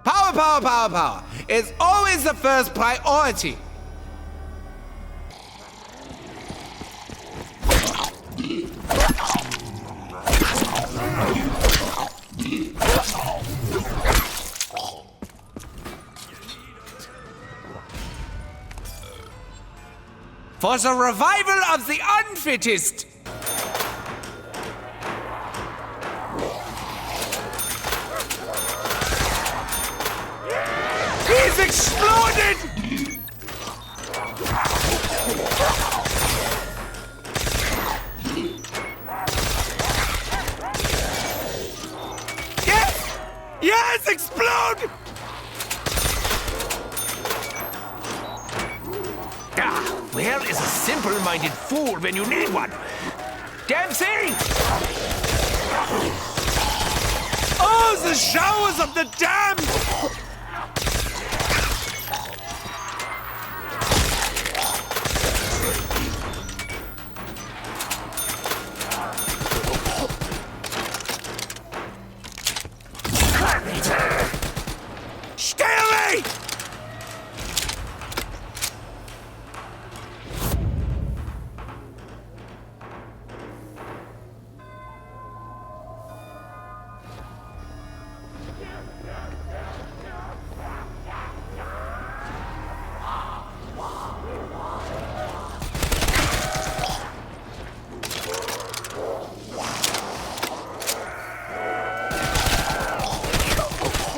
Power, power, power, power is always the first priority. For the revival of the unfittest. He's exploded! Yes! Yes, explode! Where is a simple-minded fool when you need one? Damn thing! Oh, the showers of the damned! Stay away!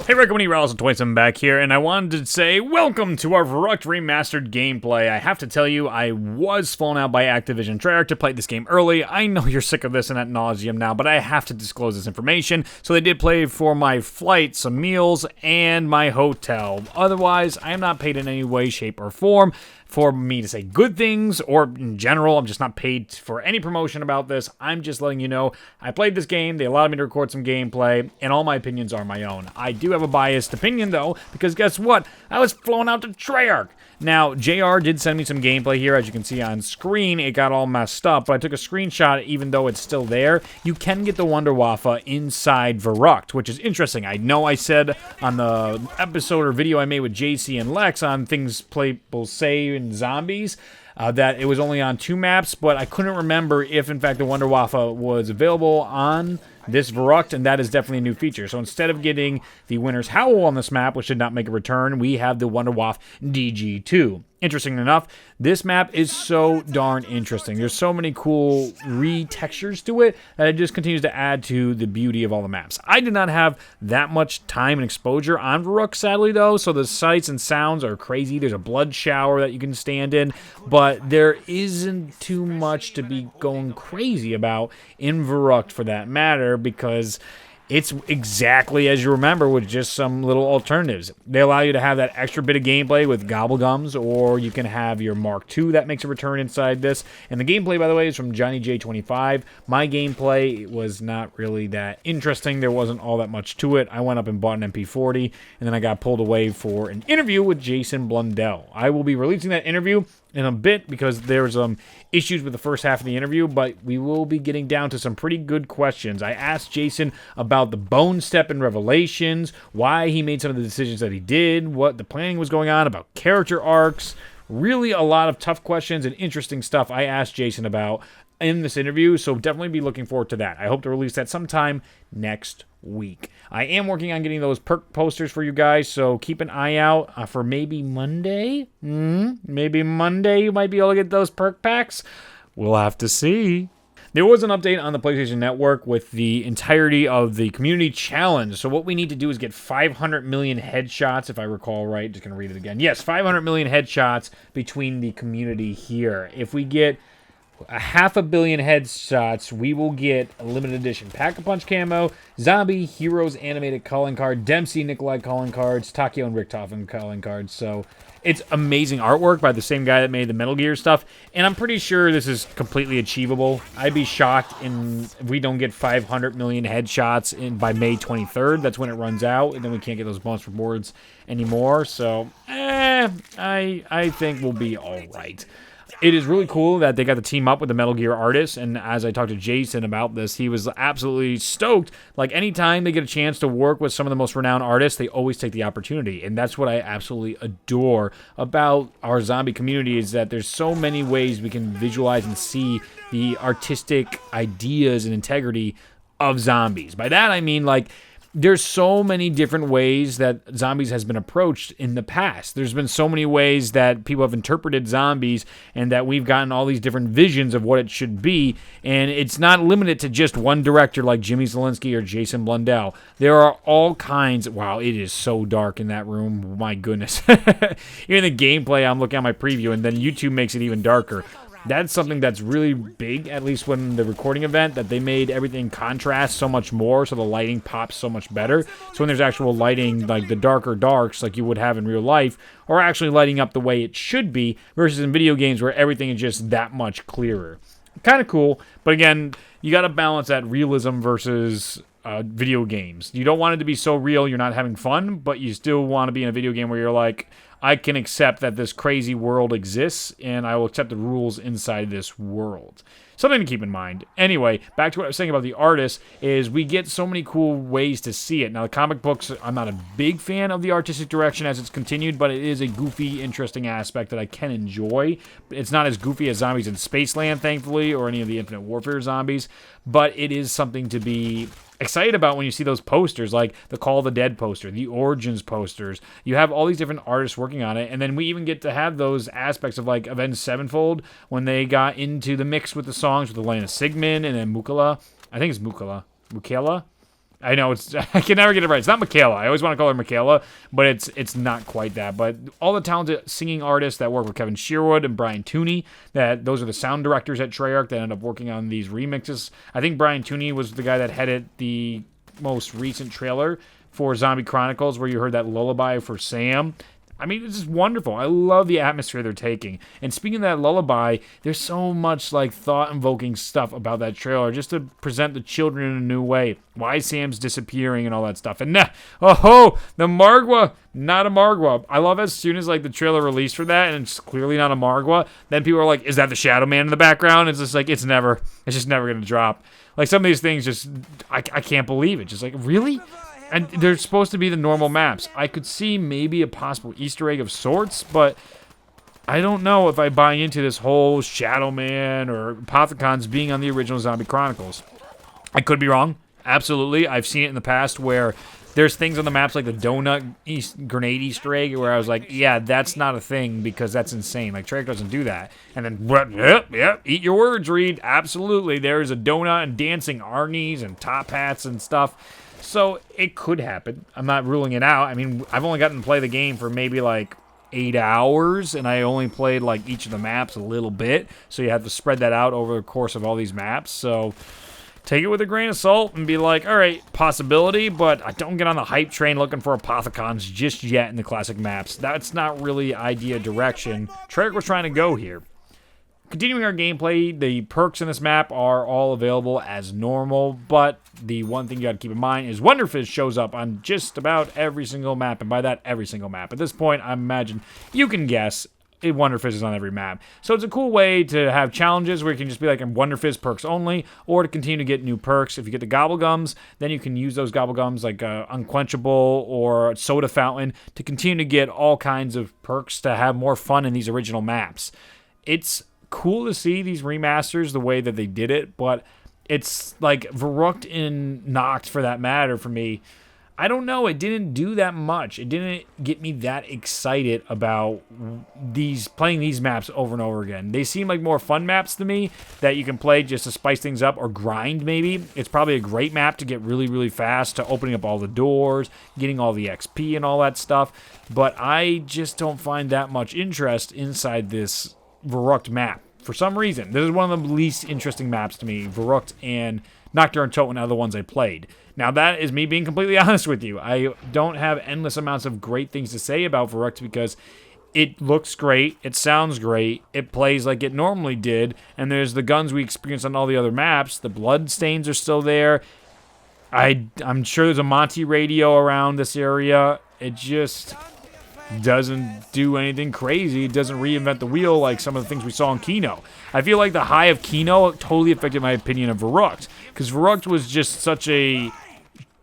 Hey, Recommending Ralls and 27 back here, and I wanted to say welcome to our Verruckt remastered gameplay. I have to tell you, I was flown out by Activision Treyarch to play this game early. I know you're sick of this and ad nauseum now, but I have to disclose this information. So they did play for my flight, some meals, and my hotel. Otherwise, I am not paid in any way, shape, or form for me to say good things, or in general, I'm just not paid for any promotion about this. I'm just letting you know, I played this game, they allowed me to record some gameplay, and all my opinions are my own. I do have a biased opinion, though, because guess what? I was flown out to Treyarch. Now, JR did send me some gameplay here, as you can see on screen. It got all messed up, but I took a screenshot, even though it's still there. You can get the Wonder Waffle inside Verruckt, which is interesting. I know I said on the episode or video I made with JC and Lex on things people say in zombies, that it was only on 2 maps, but I couldn't remember if, in fact, the Wonder Waffle was available on this Verruckt, and that is definitely a new feature. So instead of getting the Winter's Howl on this map, which did not make a return, we have the Wonder Waffle DG2. Interesting enough, this map is so darn interesting. There's so many cool re-textures to it that it just continues to add to the beauty of all the maps. I did not have that much time and exposure on Verruckt, sadly, though, so the sights and sounds are crazy. There's a blood shower that you can stand in, but there isn't too much to be going crazy about in Verruckt for that matter, because it's exactly as you remember with just some little alternatives. They allow you to have that extra bit of gameplay with Gobblegums, or you can have your Mark II that makes a return inside this. And the gameplay, by the way, is from Johnny J25. My gameplay was not really that interesting. There wasn't all that much to it. I went up and bought an MP40, and then I got pulled away for an interview with Jason Blundell. I will be releasing that interview in a bit because there's issues with the first half of the interview, but we will be getting down to some pretty good questions. I asked Jason about the bone step in Revelations, why he made some of the decisions that he did, what the planning was going on, about character arcs. Really a lot of tough questions and interesting stuff I asked Jason about in this interview, so definitely be looking forward to that. I hope to release that sometime next week. I am working on getting those perk posters for you guys, so keep an eye out for maybe Monday. Maybe Monday you might be able to get those perk packs. We'll have to see. There was an update on the PlayStation Network with the entirety of the community challenge. So what we need to do is get 500 million headshots, if I recall right. Just going to read it again. Yes, 500 million headshots between the community here. If we get 500 million headshots, we will get a limited edition Pack-a-Punch camo, Zombie, Heroes animated calling card, Dempsey, Nikolai calling cards, Takio and Richtofen calling cards. So it's amazing artwork by the same guy that made the Metal Gear stuff, and I'm pretty sure this is completely achievable. I'd be shocked if we don't get 500 million headshots by May 23rd. That's when it runs out, and then we can't get those bonus rewards anymore. So, I think we'll be all right. it is really cool that they got to team up with the Metal Gear artists, and as I talked to Jason about this, he was absolutely stoked. Like, anytime they get a chance to work with some of the most renowned artists, they always take the opportunity, and that's what I absolutely adore about our zombie community, is that there's so many ways we can visualize and see the artistic ideas and integrity of zombies. By that, I mean, like, there's so many different ways that zombies has been approached in the past. There's been so many ways that people have interpreted zombies, and that we've gotten all these different visions of what it should be, and it's not limited to just one director like Jimmy Zielinski or Jason Blundell. There are all kinds. Wow, it is so dark in that room. My goodness. Even the gameplay, I'm looking at my preview, and then YouTube makes it even darker. That's something that's really big, at least when the recording event, that they made everything contrast so much more, so the lighting pops so much better. So when there's actual lighting, like the darker darks, like you would have in real life, are actually lighting up the way it should be, versus in video games where everything is just that much clearer. Kind of cool, but again, you got to balance that realism versus video games. You don't want it to be so real you're not having fun, but you still want to be in a video game where you're like, I can accept that this crazy world exists, and I will accept the rules inside this world. Something to keep in mind. Anyway, back to what I was saying about the artists, is we get so many cool ways to see it. Now, the comic books, I'm not a big fan of the artistic direction as it's continued, but it is a goofy, interesting aspect that I can enjoy. It's not as goofy as Zombies in Spaceland, thankfully, or any of the Infinite Warfare zombies, but it is something to be excited about when you see those posters, like the Call of the Dead poster, the Origins posters. You have all these different artists working on it, and then we even get to have those aspects of like Avenged Sevenfold when they got into the mix with the songs with Elena Sigmund and then Mukala. I think it's Mukala. I know I can never get it right. It's not Michaela. I always want to call her Michaela, but it's not quite that. But all the talented singing artists that work with Kevin Sherwood and Brian Tooney, those are the sound directors at Treyarch that end up working on these remixes. I think Brian Tooney was the guy that headed the most recent trailer for Zombie Chronicles, where you heard that lullaby for Sam. I mean, it's just wonderful. I love the atmosphere they're taking. And speaking of that lullaby, there's so much like thought-invoking stuff about that trailer just to present the children in a new way. Why Sam's disappearing and all that stuff. And the Margwa, not a Margwa. I love as soon as like the trailer released for that and it's clearly not a Margwa, then people are like, is that the Shadow Man in the background? It's just like, it's just never going to drop. Like some of these things just, I can't believe it. Just like, really? And they're supposed to be the normal maps. I could see maybe a possible Easter egg of sorts, but I don't know if I buy into this whole Shadow Man or Apothicons being on the original Zombie Chronicles. I could be wrong. Absolutely. I've seen it in the past where there's things on the maps like the donut grenade Easter egg where I was like, yeah, that's not a thing because that's insane. Like, Treyarch doesn't do that. And then, yep, eat your words, Reed. Absolutely. There's a donut and dancing Arnie's and top hats and stuff. So it could happen. I'm not ruling it out. I mean, I've only gotten to play the game for maybe like 8 hours, and I only played like each of the maps a little bit. So you have to spread that out over the course of all these maps. So take it with a grain of salt and be like, all right, possibility, but I don't get on the hype train looking for Apothicons just yet in the classic maps. That's not really idea direction Treyarch was trying to go here. Continuing our gameplay, the perks in this map are all available as normal, but the one thing you gotta keep in mind is Wonderfizz shows up on just about every single map, and by that, every single map. At this point, I imagine you can guess Wonderfizz is on every map. So it's a cool way to have challenges where you can just be like in Wonderfizz perks only, or to continue to get new perks. If you get the Gobblegums, then you can use those Gobblegums like Unquenchable or Soda Fountain to continue to get all kinds of perks to have more fun in these original maps. It's cool to see these remasters the way that they did it, but it's like Verruckt and Knocked for that matter for me. I don't know, it didn't do that much. It didn't get me that excited about playing these maps over and over again. They seem like more fun maps to me that you can play just to spice things up or grind maybe. It's probably a great map to get really, really fast to opening up all the doors, getting all the XP and all that stuff, but I just don't find that much interest inside this Verruckt map. For some reason, this is one of the least interesting maps to me. Verruckt and Nocturne Toten are the ones I played. Now, that is me being completely honest with you. I don't have endless amounts of great things to say about Verruckt because it looks great, it sounds great, it plays like it normally did, and there's the guns we experienced on all the other maps. The blood stains are still there. I'm sure there's a Monty radio around this area. It just, doesn't do anything crazy. It doesn't reinvent the wheel like some of the things we saw in Kino. I feel like the high of Kino totally affected my opinion of Verruckt, because Verruckt was just such a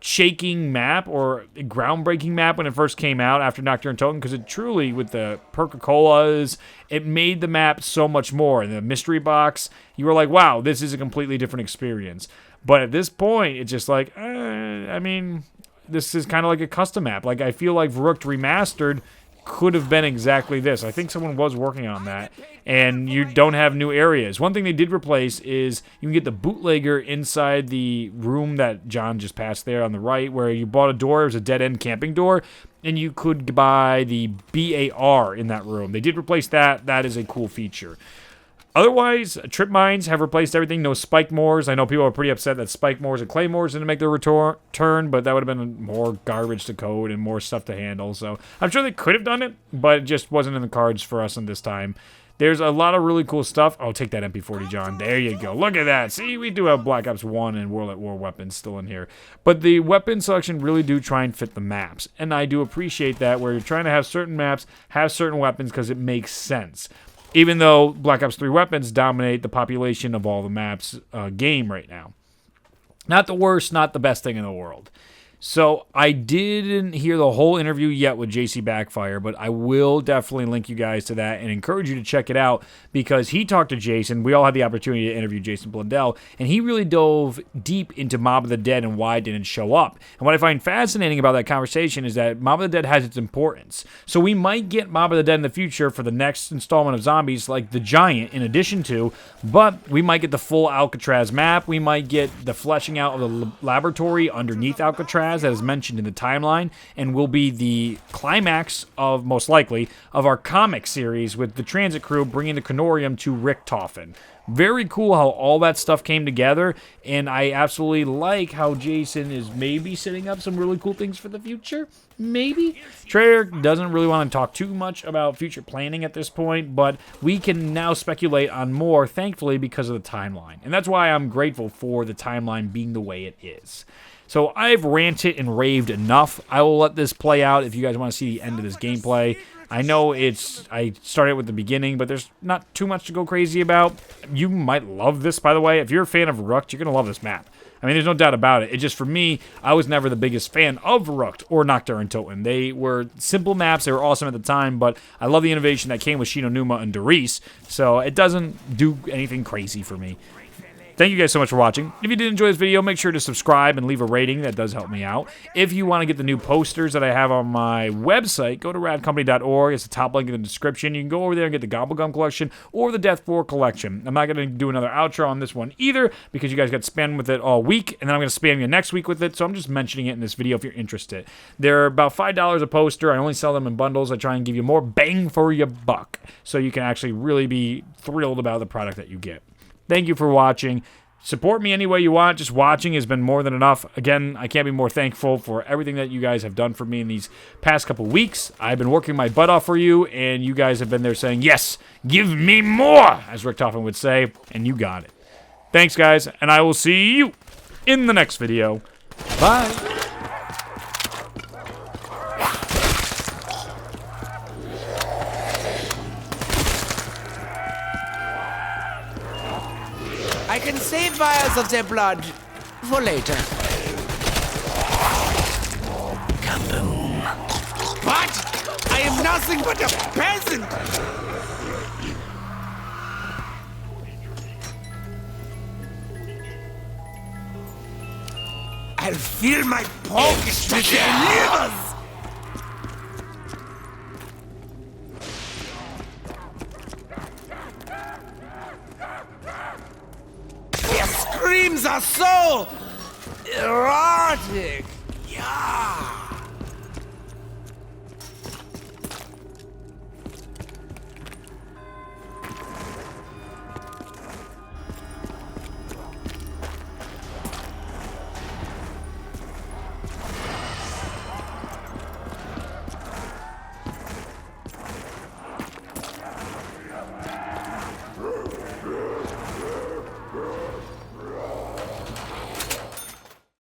shaking map, or a groundbreaking map when it first came out after Nocturne Toten, because it truly, with the Perca-Colas, it made the map so much more. And the mystery box, you were like, wow, this is a completely different experience. But at this point, it's just like, I mean, this is kind of like a custom map. Like, I feel like Verruckt Remastered could have been exactly this. I think someone was working on that, and you don't have new areas. One thing they did replace is you can get the bootlegger inside the room that John just passed there on the right, where you bought a door. It was a dead-end camping door, and you could buy the BAR in that room. They did replace that. That is a cool feature. Otherwise, trip mines have replaced everything. No spike moors. I know people are pretty upset that spike moors and claymores didn't make their return, but that would have been more garbage to code and more stuff to handle. So I'm sure they could have done it, but it just wasn't in the cards for us in this time. There's a lot of really cool stuff. Oh, take that MP40, John. There you go. Look at that. See, we do have Black Ops 1 and World at War weapons still in here. But the weapon selection really do try and fit the maps. And I do appreciate that, where you're trying to have certain maps, have certain weapons, because it makes sense. Even though Black Ops 3 weapons dominate the population of all the maps game right now. Not the worst, not the best thing in the world. So I didn't hear the whole interview yet with JC Backfire, but I will definitely link you guys to that and encourage you to check it out, because he talked to Jason. We all had the opportunity to interview Jason Blundell, and he really dove deep into Mob of the Dead and why it didn't show up. And what I find fascinating about that conversation is that Mob of the Dead has its importance. So we might get Mob of the Dead in the future for the next installment of zombies, like the Giant, in addition to, but we might get the full Alcatraz map. We might get the fleshing out of the laboratory underneath Alcatraz that is mentioned in the timeline, and will be the climax of, most likely, of our comic series with the transit crew bringing the Canorium to Richtofen. Very cool how all that stuff came together, and I absolutely like how Jason is maybe setting up some really cool things for the future. Maybe. Treyarch doesn't really want to talk too much about future planning at this point, but we can now speculate on more, thankfully, because of the timeline. And that's why I'm grateful for the timeline being the way it is. So I've ranted and raved enough. I will let this play out if you guys want to see the end of this gameplay. I know I started with the beginning, but there's not too much to go crazy about. You might love this, by the way. If you're a fan of Verruckt, you're going to love this map. I mean, there's no doubt about it. It's just, for me, I was never the biggest fan of Verruckt or Nocturne Toten. They were simple maps. They were awesome at the time, but I love the innovation that came with Shino Numa and Darius, so it doesn't do anything crazy for me. Thank you guys so much for watching. If you did enjoy this video, make sure to subscribe and leave a rating. That does help me out. If you want to get the new posters that I have on my website, go to radcompany.org. It's the top link in the description. You can go over there and get the Gobblegum collection or the Death 4 collection. I'm not going to do another outro on this one either, because you guys got spammed with it all week, and then I'm going to spam you next week with it, so I'm just mentioning it in this video if you're interested. They're about $5 a poster. I only sell them in bundles. I try and give you more bang for your buck, so you can actually really be thrilled about the product that you get. Thank you for watching. Support me any way you want. Just watching has been more than enough. Again, I can't be more thankful for everything that you guys have done for me in these past couple weeks. I've been working my butt off for you, and you guys have been there saying, yes, give me more, as Richtofen would say, and you got it. Thanks, guys, and I will see you in the next video. Bye. I can save vials of their blood for later. Kaboom. What? I am nothing but a peasant! I'll fill my pockets with their livers! Their screams are so erotic! Yeah!